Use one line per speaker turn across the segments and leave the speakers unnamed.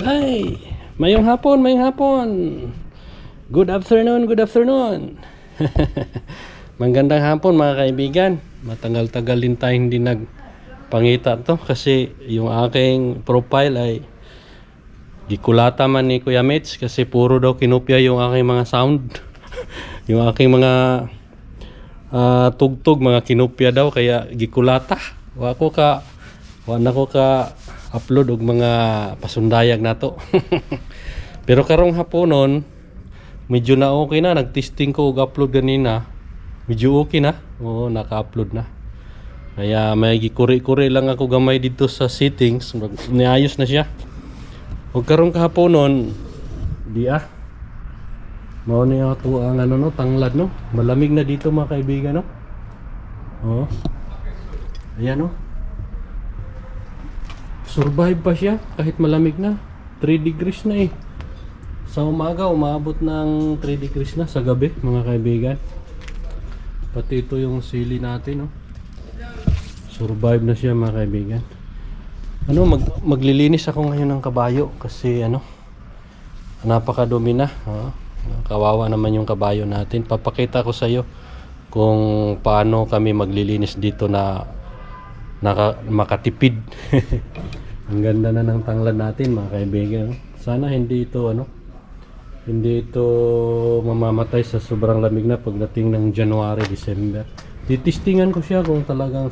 Ay, mayong hapon, mayong hapon. Good afternoon, good afternoon. Magandang hapon mga kaibigan. Matagal-tagal din tayo hindi nagpangita to kasi yung aking profile ay gikulata man ni Kuya Mitch kasi puro daw kinopya yung aking mga sound. Yung aking mga tugtog, mga kinopya daw kaya gikulata. Wa na ko ka upload og mga pasundayag nato. Pero karong haponon medyo na okay na, nagtesting ko og upload ganina. Medyo okay na. Oo, naka-upload na. Kaya may gikuri-kuri lang ako gamay dito sa settings, niayos na siya. Og karong kahaponon mao ni ato ang ano no, tanglad no. Malamig na dito mga kaibigan no. Oh. Ayan no. Survive pa siya kahit malamig na. 3 degrees na eh. Sa umaga umabot ng 3 degrees na, sa gabi mga kaibigan. Pati ito yung sili natin no. Survive na siya mga kaibigan. Maglilinis ako ngayon ng kabayo kasi napakadumi na. Kawawa naman yung kabayo natin. Papakita ko sa iyo kung paano kami maglilinis dito na makatipid. Ang ganda na ng tanglad natin mga kaibigan. Sana hindi ito mamamatay sa sobrang lamig na pagdating ng January, December. Titistingan ko siya kung talagang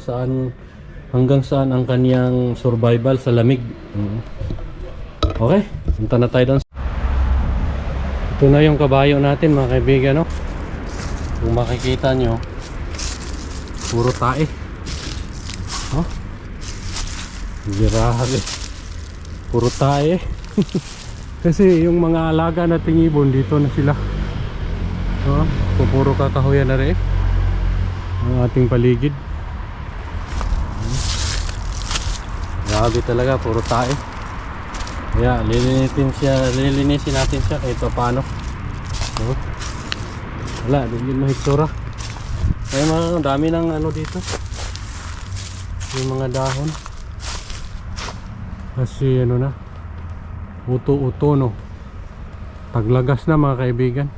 hanggang saan ang kaniyang survival sa lamig. Okay, punta na tayo doon. Ito na yung kabayo natin mga kaibigan no? Kung makikita nyo, puro tae. Oh, grabe, puro tae. Kasi yung mga alaga nating ibon dito na sila. Puro kakahuyan na rin ang ating paligid. Grabe talaga, puro tae. Kaya lilinisin natin siya kahit paano. Wala, hindi mahitsura. Kaya dami ng dito. Yung mga dahon. Kasi uto-uto no. Taglagas na mga kaibigan.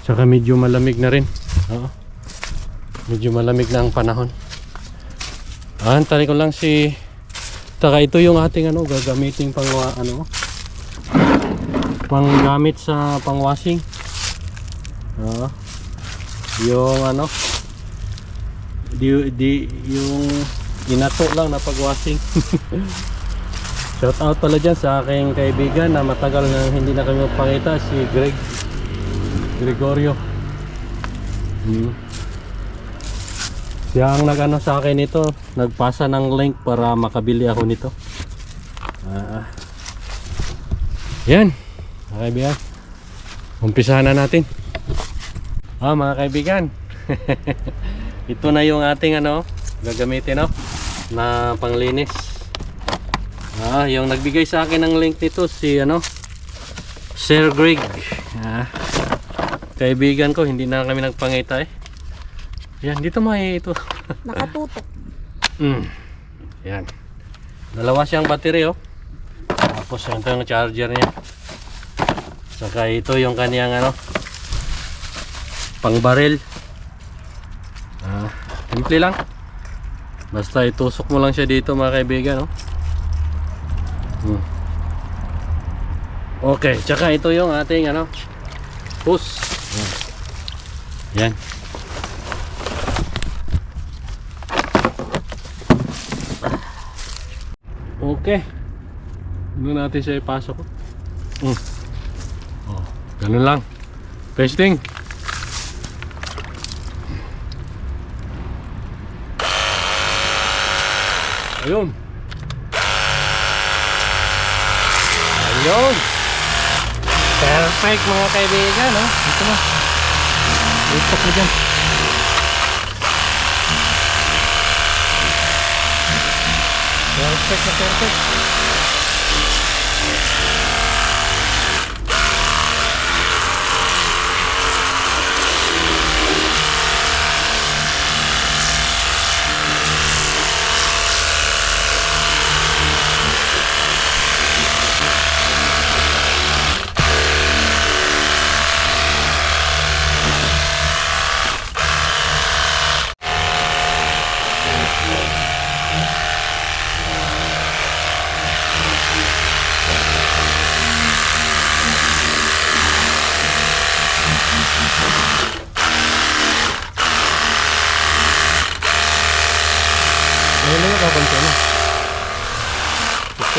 Tsaka medyo malamig na rin. Medyo malamig na ang panahon. Antarin ko lang Taka ito yung ating gagamitin panggamit sa pangwashing. Yung yung inato lang na pagwashing. Shout out pala dyan sa aking kaibigan na matagal na hindi na kami magpakita, si Gregorio. Siya ang sa akin nito, nagpasa ng link para makabili ako nito. Yan mga kaibigan, umpisahan na natin. Mga kaibigan, ito na yung ating gagamitin na panglinis. Yung nagbigay sa akin ng link nito si Sir Greg. Kaibigan ko, hindi na kami nagpangita eh. Yan, dito ito.
Nakatutok.
Yan. Dalawa siyang battery Tapos ito yung charger niya. Saka ito yung kaniyang pang barrel. Simple lang. Basta itusok mo lang siya dito mga kaibigan Okay, tsaka ito yung ating hose. Yan. Okay. Doon natin siya ipasok. Ganun lang. Testing. Ayun. Perfect mga kaibigan Ito na. Itok na dyan. Perfect na perfect.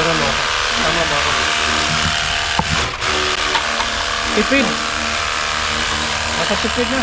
Tira mo ako. Tama ba ako? Tipid! Nakatipid na.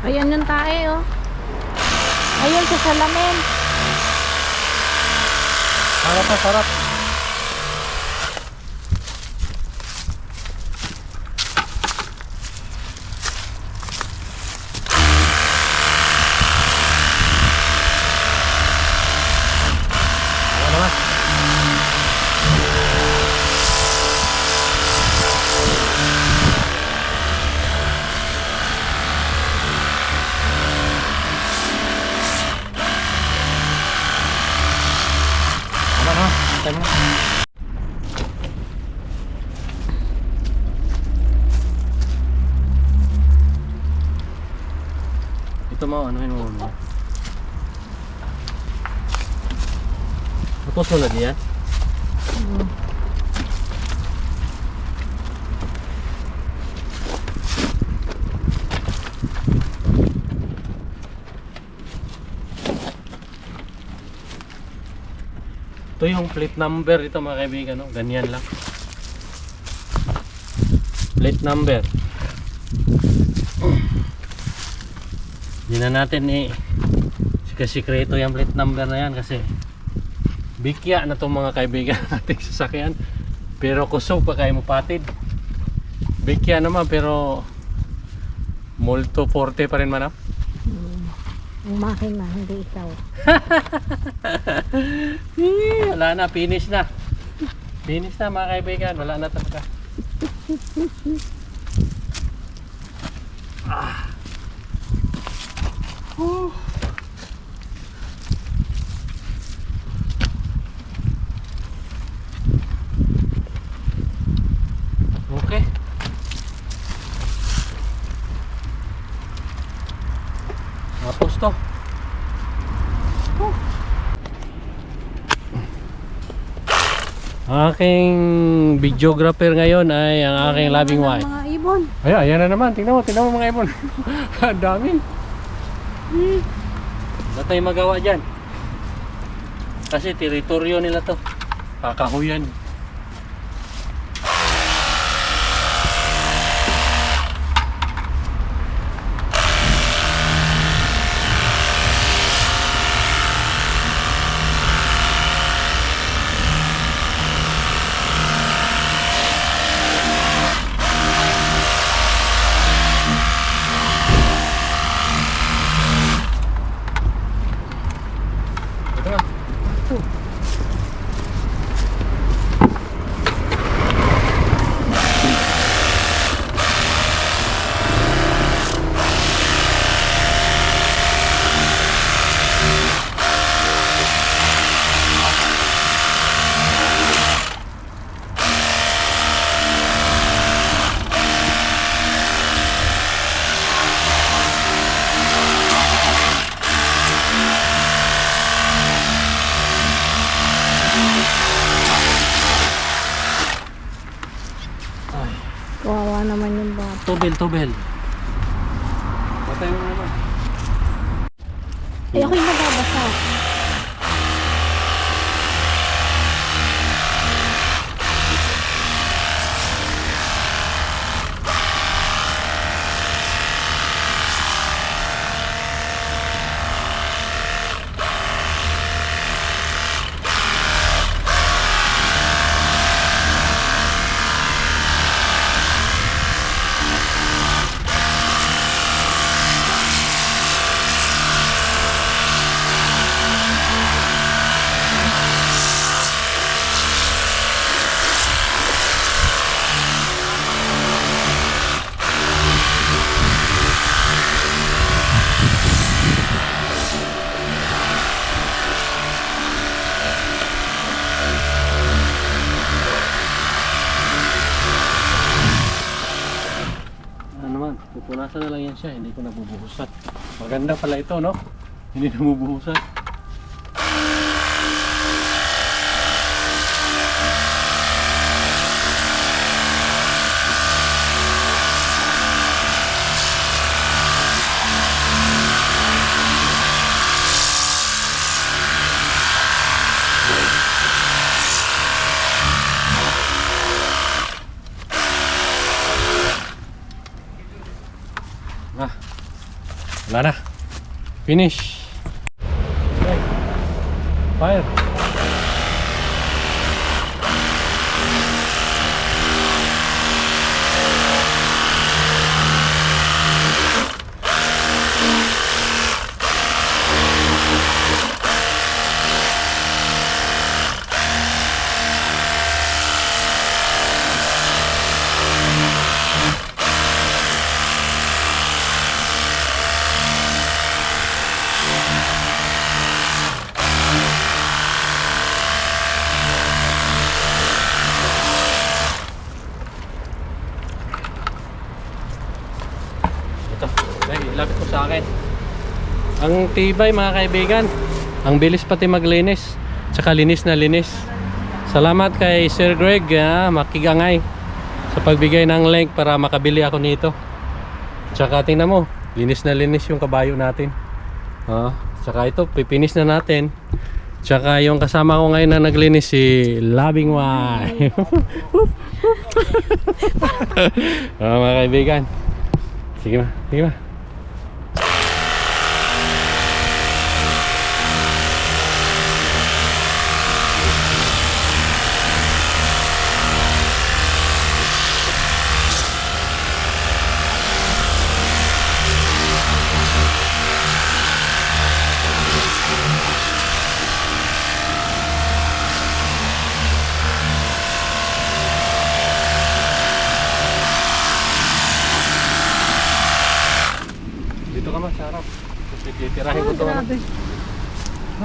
Ayan yung tae, oh. Ayun sa salamin.
Sarap na, sarap. Ano naman? Ano? Time na. Ito mo, ano yun mo? Ako sunod yan? Ito yung plate number ito mga kaibigan, no? Ganyan lang. Plate number. Hindi na natin sikasikreto yung plate number na yan kasi bikya na itong mga kaibigan nating sasakyan. Pero kusog pa kayo mo patid. Bikya naman pero multo forte pa rin manap.
Ang makina, hindi ikaw.
Wala na, finish na. Finish na mga kaibigan, wala na talaga. Okay. Tapos to. Aking videographer ngayon ay ang aking loving wife.
Mga ibon.
Ayan na naman. Tingnan mo mga ibon. Ang dami. Wala tayong magawa dyan. Kasi teritoryo nila to. Kakahuyan.
Kawawa naman yung bata.
Tubel. Patay mo naman.
Ay, ako'y nababasa.
lang siya, hindi ko nabubuhusan. Maganda pala ito, no? Hindi nabubuhusan. Ah, wala na. Finish. Okay. Fire. Ito, lapit mo sa akin. Ang tibay mga kaibigan. Ang bilis pati maglinis. Tsaka linis na linis. Salamat kay Sir Greg, makigangay sa pagbigay ng link para makabili ako nito. Tsaka tingnan mo, linis na linis yung kabayo natin. Tsaka ito, pipinis na natin. Tsaka yung kasama ko ngayon na naglinis, si Loving Wife. Mga kaibigan. Sige ma, sige ma. Dito ka ma, sarap. Titirahin ko ito.
Grabe.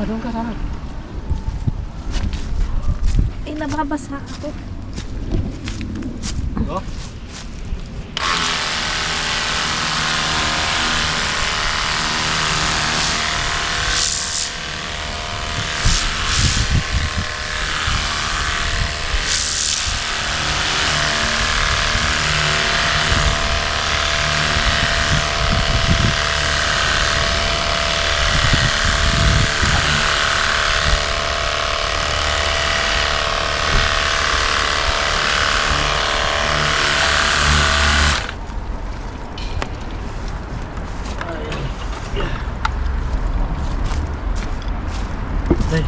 Doon ka, sarap.
Ay, nababasa ako.
Oh. Đây.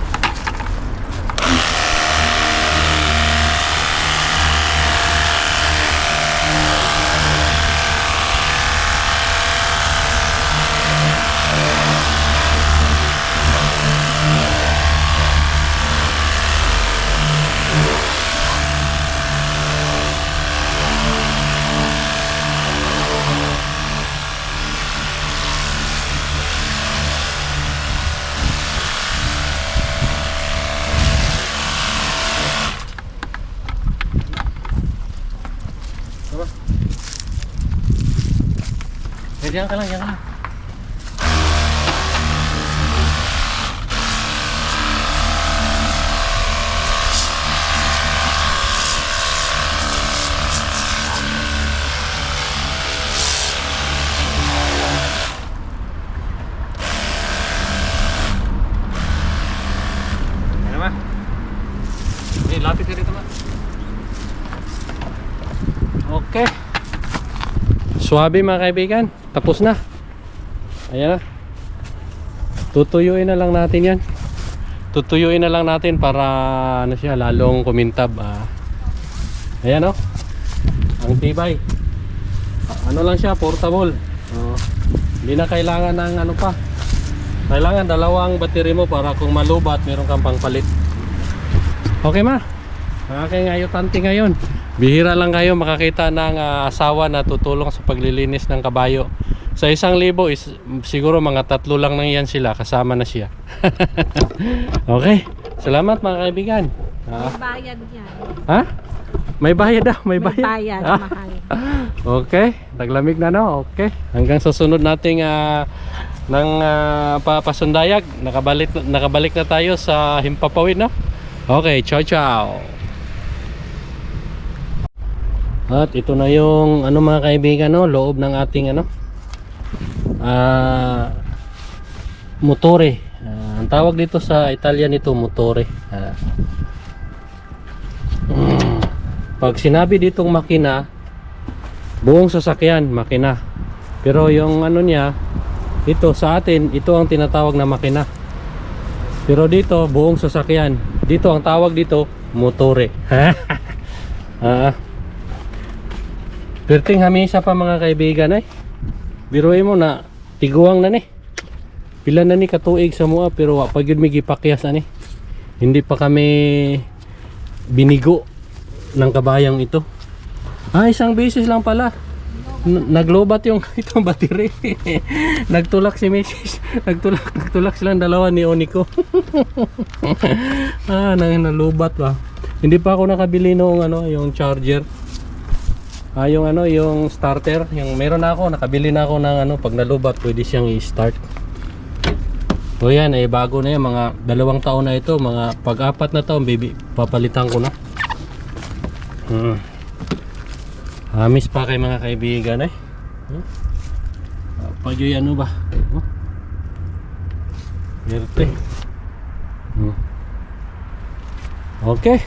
Diyan ka lang, diyan ka lang. Ano ba? Lapit ka dito ma. Okay. Suwabe mga kaibigan. Tapos na. Ayan na. Tutuyuin na lang natin yan. Tutuyuin na lang natin para ano siya, lalong kumintab. Ayan o. Ang tibay. Ano lang siya, portable. Hindi na kailangan ng ano pa. Kailangan dalawang battery mo para kung malubat, meron kang pangpalit. Okay ma. Ang aking ayutante ngayon. Bihira lang kayo makakita ng asawa na tutulong sa paglilinis ng kabayo. Sa 1,000 is siguro mga 3 lang nang yan sila, kasama na siya. Okay, salamat mga kaibigan.
May bayad yan.
Ha? May bayad daw, may bayad.
May bayad, mahal.
Okay, naglamig na no. Okay. Hanggang sa sunod nating papasundayag. Nakabalik na tayo sa Himpapawid no. Okay, ciao ciao. At ito na yung ano mga kaibigan no, loob ng ating ano motore. Ang tawag dito sa Italian nito motore. Pag sinabi ditong makina, buong sasakyan makina. Pero yung ano niya, ito sa atin, ito ang tinatawag na makina. Pero dito buong sasakyan. Dito ang tawag dito motore. Perting hamisa pa mga kaibigan ay. Biruin mo na tiguang na ni. Pila na ni katuig sa mua pero pag yun may gipakyas na ni. Hindi pa kami binigo ng kabayang ito. Isang beses lang pala. Naglobat yung itong battery. Nagtulak si Mrs. Nagtulak silang dalawa ni Oniko. Nalubat ba. Hindi pa ako nakabili nung ano, yung charger. Yung ano, yung starter, yung meron na ako, nakabili na ako ng ano, pag nalubat pwede siyang i-start. So yan, bago na yan, mga 2 taon na ito, mga pag-4 na taon, papalitan ko na. Hamis pa kay mga kaibigan eh. Pag yung ano ba? Verte. Okay.